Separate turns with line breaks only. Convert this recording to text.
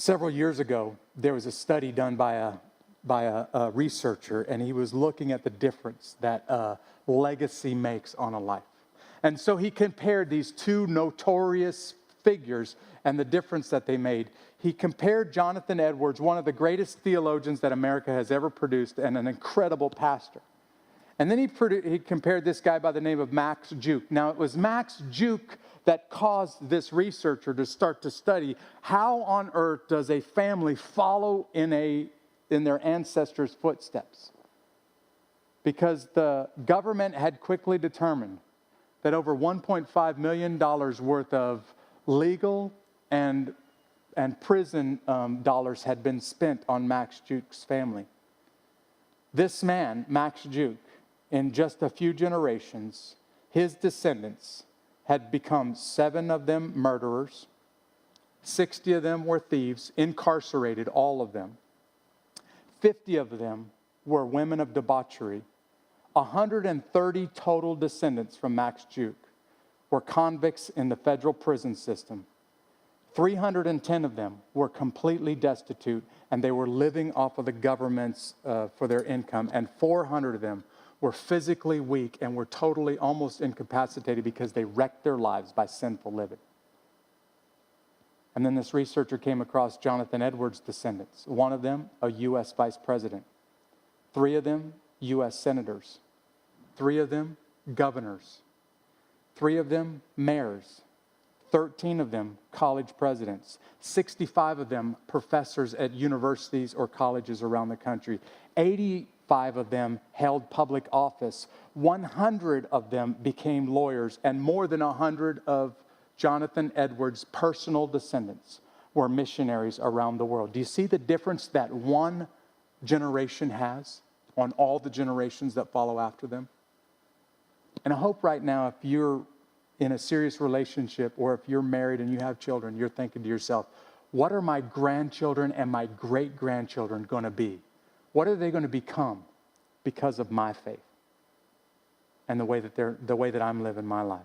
Several years ago, there was a study done by a researcher, and he was looking at the difference that legacy makes on a life. And so he compared these two notorious figures and the difference that they made. He compared Jonathan Edwards, one of the greatest theologians that America has ever produced, and an incredible pastor. And then he compared this guy by the name of Max Juke. Now, it was Max Juke that caused this researcher to start to study how on earth does a family follow in their ancestors' footsteps. Because the government had quickly determined that over $1.5 million worth of legal and prison dollars had been spent on Max Juke's family. This man, Max Juke, in just a few generations, his descendants had become 7 of them murderers, 60 of them were thieves, incarcerated, all of them. 50 of them were women of debauchery. 130 total descendants from Max Juke were convicts in the federal prison system. 310 of them were completely destitute, and they were living off of the government's for their income. And 400 of them were physically weak and were totally almost incapacitated because they wrecked their lives by sinful living. And then this researcher came across Jonathan Edwards' descendants. 1 of them, a U.S. vice president. 3 of them, U.S. senators. 3 of them, governors. 3 of them, mayors. 13 of them, college presidents. 65 of them, professors at universities or colleges around the country. 85 of them held public office. 100 of them became lawyers. And more than 100 of Jonathan Edwards' personal descendants were missionaries around the world. Do you see the difference that one generation has on all the generations that follow after them? And I hope right now, if you're in a serious relationship or if you're married and you have children, you're thinking to yourself, what are my grandchildren and my great-grandchildren going to be? What are they going to become because of my faith and the way that I'm living my life?